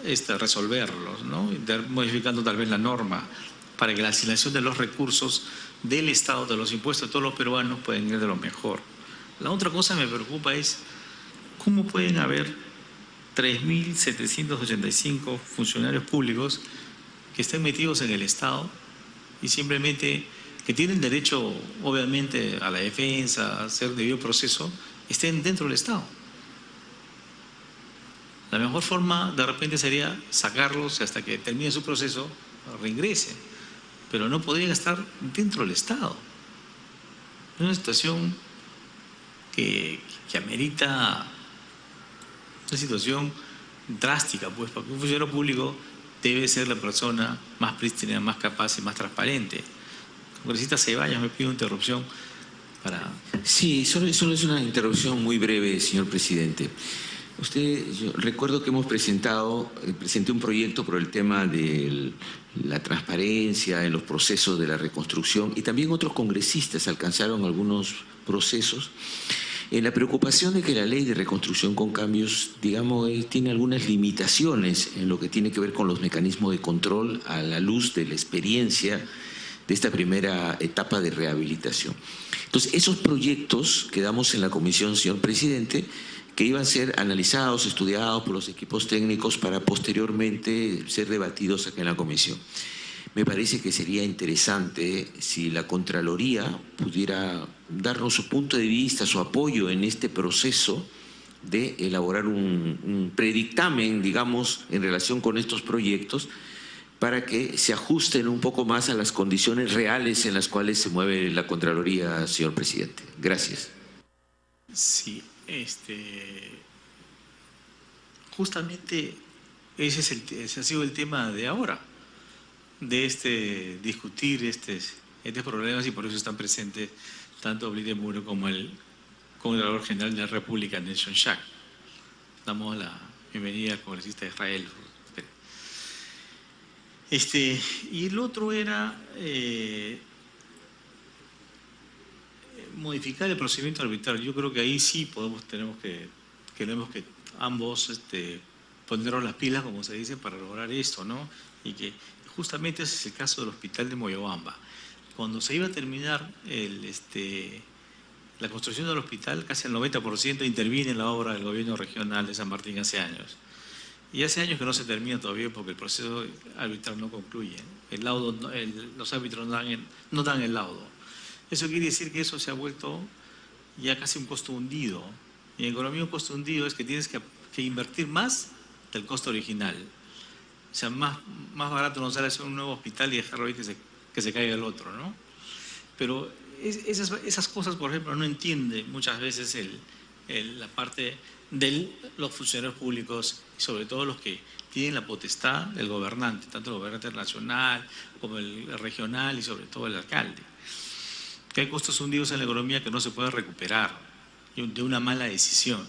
resolverlos, ¿no? Modificando tal vez la norma para que la asignación de los recursos del Estado, de los impuestos de todos los peruanos, puedan ir de lo mejor. La otra cosa que me preocupa es cómo pueden haber 3.785 funcionarios públicos que estén metidos en el Estado y simplemente que tienen derecho, obviamente, a la defensa, a hacer debido proceso, estén dentro del Estado. La mejor forma, de repente, sería sacarlos hasta que termine su proceso, reingresen, pero no podrían estar dentro del Estado. Es una situación que amerita una situación drástica, pues, porque un funcionario público debe ser la persona más prístina, más capaz y más transparente. Congresista Ceballos, me pido interrupción para... Sí, solo es una interrupción muy breve, señor presidente. Yo recuerdo que presenté un proyecto por el tema de la transparencia en los procesos de la reconstrucción y también otros congresistas alcanzaron algunos procesos. La preocupación de que la ley de reconstrucción con cambios, digamos, tiene algunas limitaciones en lo que tiene que ver con los mecanismos de control a la luz de la experiencia de esta primera etapa de rehabilitación. Entonces, esos proyectos quedamos en la comisión, señor presidente, que iban a ser analizados, estudiados por los equipos técnicos para posteriormente ser debatidos aquí en la comisión. Me parece que sería interesante si la Contraloría pudiera darnos su punto de vista, su apoyo en este proceso de elaborar un predictamen, digamos, en relación con estos proyectos, para que se ajusten un poco más a las condiciones reales en las cuales se mueve la Contraloría, señor presidente. Gracias. Sí, justamente ese ha sido el tema de ahora, de discutir estos problemas, y por eso están presentes tanto Oblique Muro como el Contralor General de la República, Nelson Schack. Damos la bienvenida al congresista de Israel. Y el otro era modificar el procedimiento arbitral. Yo creo que ahí sí tenemos que ambos ponernos las pilas, como se dice, para lograr esto, ¿no? Y que justamente ese es el caso del hospital de Moyobamba. Cuando se iba a terminar la construcción del hospital, casi el 90% interviene en la obra del gobierno regional de San Martín hace años. Y hace años que no se termina todavía porque el proceso arbitral no concluye. Los árbitros no dan el laudo. Eso quiere decir que eso se ha vuelto ya casi un costo hundido. Y en economía un costo hundido es que tienes que invertir más del costo original. O sea, más barato no sale hacer un nuevo hospital y dejarlo ahí que se caiga el otro, ¿no? Pero esas cosas, por ejemplo, no entiende muchas veces la parte de los funcionarios públicos, y sobre todo los que tienen la potestad del gobernante, tanto el gobernante nacional como el regional y sobre todo el alcalde. Que hay costos hundidos en la economía que no se pueden recuperar de una mala decisión,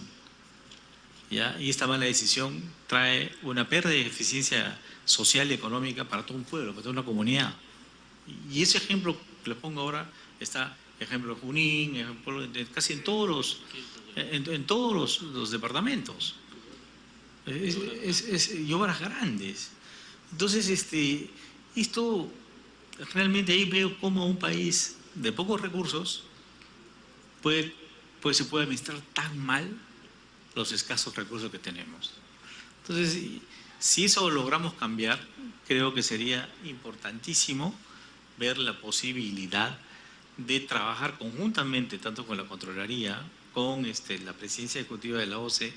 ¿ya? Y esta mala decisión trae una pérdida de eficiencia social y económica para todo un pueblo, para toda una comunidad. Y ese ejemplo que les pongo ahora está, ejemplo Junín, ejemplo casi en todos los departamentos. Y obras grandes. Entonces, esto realmente ahí veo cómo un país de pocos recursos se puede administrar tan mal los escasos recursos que tenemos. Entonces, si eso logramos cambiar, creo que sería importantísimo ver la posibilidad de trabajar conjuntamente, tanto con la Contraloría, con la presidencia ejecutiva de la OCE,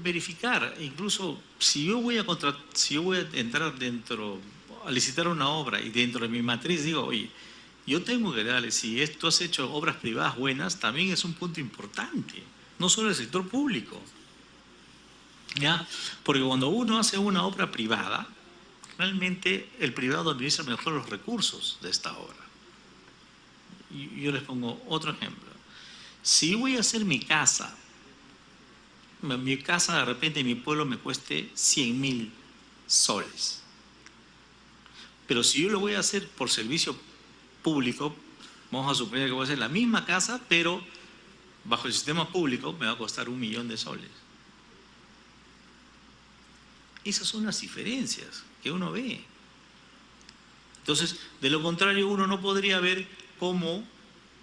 verificar, incluso si yo voy a entrar a licitar una obra y dentro de mi matriz digo, oye, yo tengo que darle, si tú has hecho obras privadas buenas, también es un punto importante, no solo el sector público, ¿ya? Porque cuando uno hace una obra privada, realmente el privado administra mejor los recursos de esta obra. Y yo les pongo otro ejemplo. Si voy a hacer mi casa de repente en mi pueblo me cueste 100.000 soles. Pero si yo lo voy a hacer por servicio público, vamos a suponer que voy a hacer la misma casa, pero bajo el sistema público me va a costar 1.000.000 de soles. Esas son las diferencias que uno ve. Entonces, de lo contrario, uno no podría ver cómo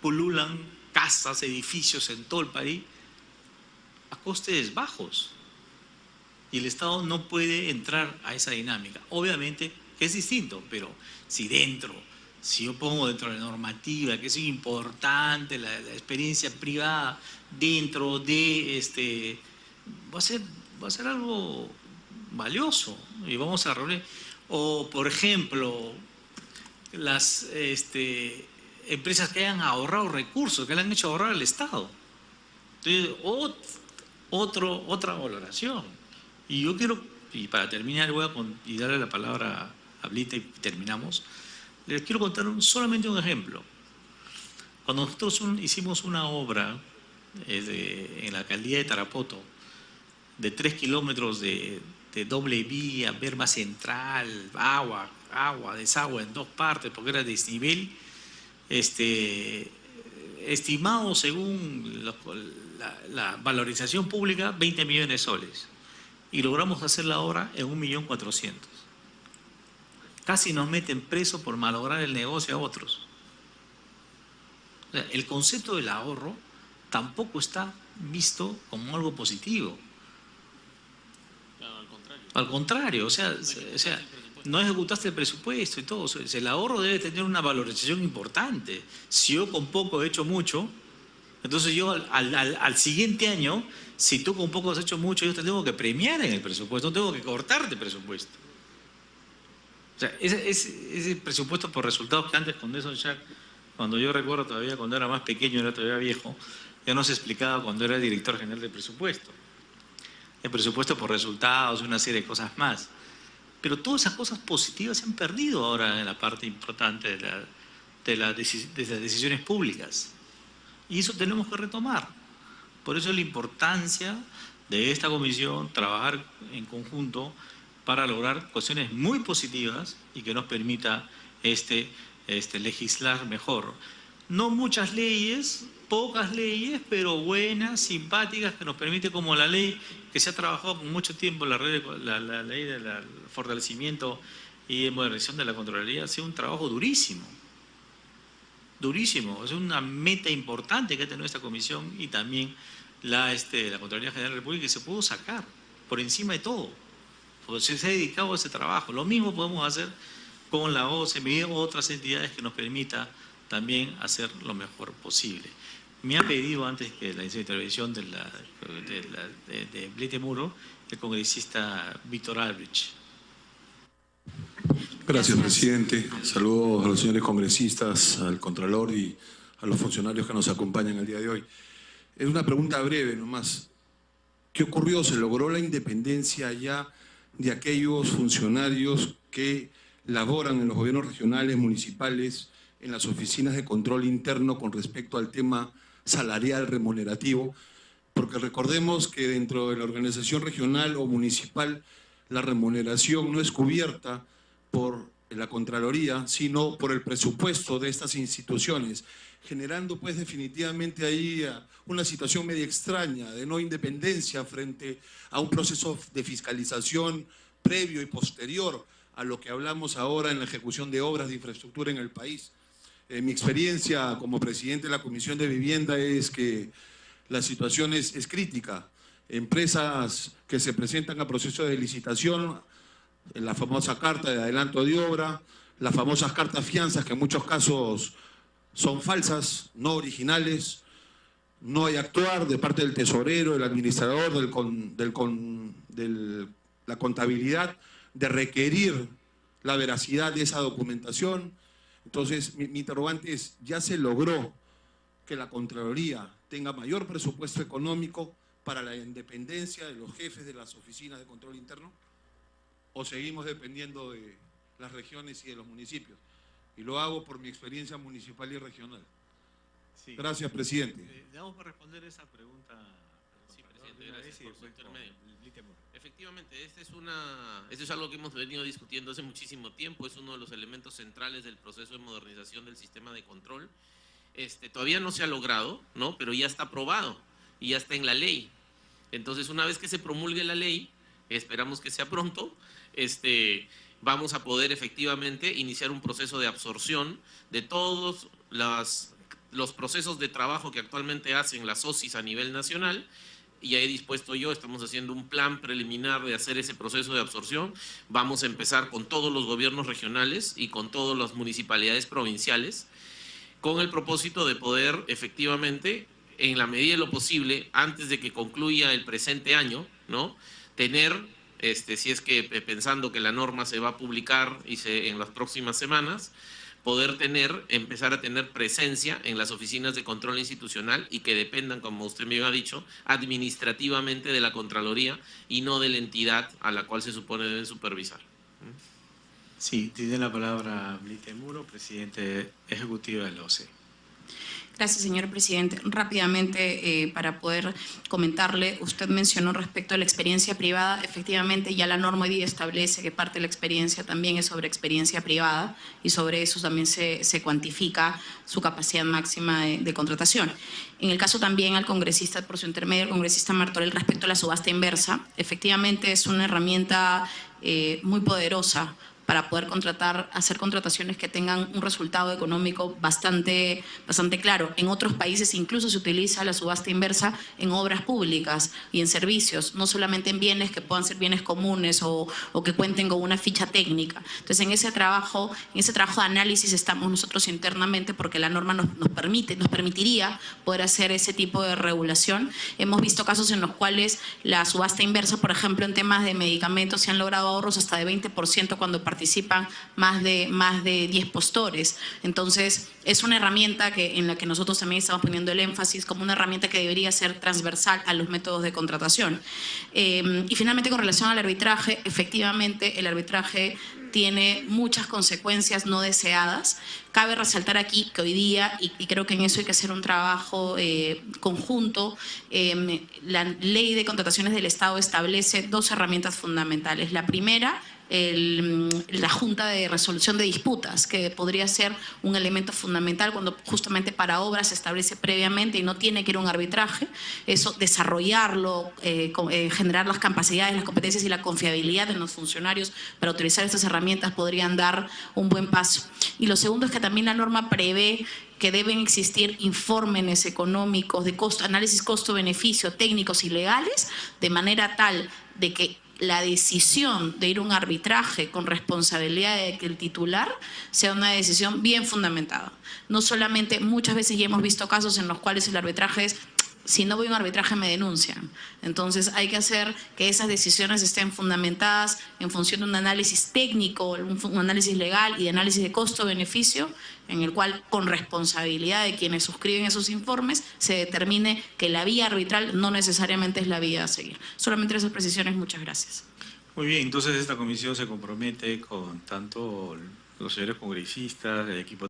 pululan casas, edificios en todo el país a costes bajos. Y el Estado no puede entrar a esa dinámica. Obviamente que es distinto, pero si yo pongo dentro de la normativa, que es importante, la experiencia privada dentro de va a ser algo valioso y vamos a reunir. O, por ejemplo, las empresas que hayan ahorrado recursos, que le han hecho ahorrar al Estado. Entonces, otra valoración. Y yo quiero, y para terminar, y darle la palabra a Blita y terminamos, les quiero contar solamente un ejemplo. Cuando nosotros hicimos una obra en la alcaldía de Tarapoto, de 3 kilómetros de doble vía, berma central, agua, desagüe en 2 partes, porque era desnivel, estimado según la valorización pública, 20 millones de soles. Y logramos hacer la obra en 1.400.000. Casi nos meten preso por malograr el negocio a otros. O sea, el concepto del ahorro tampoco está visto como algo positivo. Al contrario, o sea, no ejecutaste el presupuesto y todo. O sea, el ahorro debe tener una valorización importante. Si yo con poco he hecho mucho, entonces yo al siguiente año, si tú con poco has hecho mucho, yo te tengo que premiar en el presupuesto, no tengo que cortarte el presupuesto. O sea, ese presupuesto por resultados que antes con Nelson Jack, cuando yo recuerdo todavía cuando era más pequeño, era todavía viejo, ya no se explicaba cuando era director general del presupuesto. El presupuesto por resultados, una serie de cosas más. Pero todas esas cosas positivas se han perdido ahora en la parte importante de las decisiones públicas. Y eso tenemos que retomar. Por eso la importancia de esta comisión, trabajar en conjunto para lograr cuestiones muy positivas y que nos permita legislar mejor. No muchas leyes, pocas leyes, pero buenas, simpáticas, que nos permite, como la ley que se ha trabajado con mucho tiempo, la ley del fortalecimiento y modernización de la Contraloría, ha sido un trabajo durísimo. Durísimo, es una meta importante que ha tenido esta comisión y también la Contraloría General de la República, que se pudo sacar por encima de todo, porque se ha dedicado a ese trabajo. Lo mismo podemos hacer con la OCMI u otras entidades que nos permita también hacer lo mejor posible. Me ha pedido antes que la intervención de Blita Muro, el congresista Víctor Albrecht. Gracias, presidente. Saludos a los señores congresistas, al Contralor y a los funcionarios que nos acompañan el día de hoy. Es una pregunta breve nomás. ¿Qué ocurrió? ¿Se logró la independencia ya de aquellos funcionarios que laboran en los gobiernos regionales, municipales, en las oficinas de control interno con respecto al tema salarial remunerativo? Porque recordemos que dentro de la organización regional o municipal la remuneración no es cubierta por la Contraloría, sino por el presupuesto de estas instituciones, generando pues definitivamente ahí una situación medio extraña de no independencia frente a un proceso de fiscalización previo y posterior a lo que hablamos ahora en la ejecución de obras de infraestructura en el país. Mi experiencia como presidente de la Comisión de Vivienda es que la situación es crítica. Empresas que se presentan a proceso de licitación, la famosa carta de adelanto de obra, las famosas cartas fianzas que en muchos casos son falsas, no originales, no hay actuar de parte del tesorero, del administrador, de la contabilidad, de requerir la veracidad de esa documentación. Entonces, mi interrogante es, ¿ya se logró que la Contraloría tenga mayor presupuesto económico para la independencia de los jefes de las oficinas de control interno? ¿O seguimos dependiendo de las regiones y de los municipios? Y lo hago por mi experiencia municipal y regional. Sí. Gracias, presidente. Vamos a responder esa pregunta. Sí, presidente, gracias por su intermedio. Efectivamente, esto es algo que hemos venido discutiendo hace muchísimo tiempo, es uno de los elementos centrales del proceso de modernización del sistema de control. Todavía no se ha logrado, ¿no? Pero ya está aprobado y ya está en la ley. Entonces, una vez que se promulgue la ley, esperamos que sea pronto, vamos a poder efectivamente iniciar un proceso de absorción de todos los procesos de trabajo que actualmente hacen las OSIs a nivel nacional. Y ya he dispuesto yo, estamos haciendo un plan preliminar de hacer ese proceso de absorción. Vamos a empezar con todos los gobiernos regionales y con todas las municipalidades provinciales, con el propósito de poder efectivamente, en la medida de lo posible, antes de que concluya el presente año, ¿no?, tener, si es que pensando que la norma se va a publicar en las próximas semanas, poder empezar a tener presencia en las oficinas de control institucional y que dependan, como usted me ha dicho, administrativamente de la Contraloría y no de la entidad a la cual se supone deben supervisar. Sí, tiene la palabra Blite Muro, presidente ejecutivo del OCE. Gracias, señor presidente. Rápidamente, para poder comentarle, usted mencionó respecto a la experiencia privada. Efectivamente, ya la norma hoy día establece que parte de la experiencia también es sobre experiencia privada y sobre eso también se cuantifica su capacidad máxima de contratación. En el caso también al congresista, por su intermedio, el congresista Martorell, respecto a la subasta inversa, efectivamente es una herramienta muy poderosa para poder hacer contrataciones que tengan un resultado económico bastante claro. En otros países incluso se utiliza la subasta inversa en obras públicas y en servicios, no solamente en bienes que puedan ser bienes comunes o que cuenten con una ficha técnica. Entonces, en ese trabajo de análisis estamos nosotros internamente, porque la norma nos permitiría poder hacer ese tipo de regulación. Hemos visto casos en los cuales la subasta inversa, por ejemplo, en temas de medicamentos, se han logrado ahorros hasta de 20% cuando participan más de 10 postores. Entonces, es una herramienta en la que nosotros también estamos poniendo el énfasis como una herramienta que debería ser transversal a los métodos de contratación. Y finalmente, con relación al arbitraje, efectivamente el arbitraje tiene muchas consecuencias no deseadas. Cabe resaltar aquí que hoy día, y creo que en eso hay que hacer un trabajo conjunto, la ley de contrataciones del Estado establece 2 herramientas fundamentales. La primera, la Junta de Resolución de Disputas, que podría ser un elemento fundamental cuando justamente para obras se establece previamente y no tiene que ir a un arbitraje. Eso, desarrollarlo, generar las capacidades, las competencias y la confiabilidad de los funcionarios para utilizar estas herramientas podrían dar un buen paso. Y lo segundo es que también la norma prevé que deben existir informes económicos de análisis costo-beneficio, técnicos y legales, de manera tal de que la decisión de ir a un arbitraje con responsabilidad de que el titular sea una decisión bien fundamentada. No solamente, muchas veces ya hemos visto casos en los cuales el arbitraje es: si no voy a un arbitraje me denuncian. Entonces hay que hacer que esas decisiones estén fundamentadas en función de un análisis técnico, un análisis legal y de análisis de costo-beneficio, en el cual, con responsabilidad de quienes suscriben esos informes, se determine que la vía arbitral no necesariamente es la vía a seguir. Solamente esas precisiones, muchas gracias. Muy bien, entonces esta comisión se compromete con tanto los señores congresistas, el equipo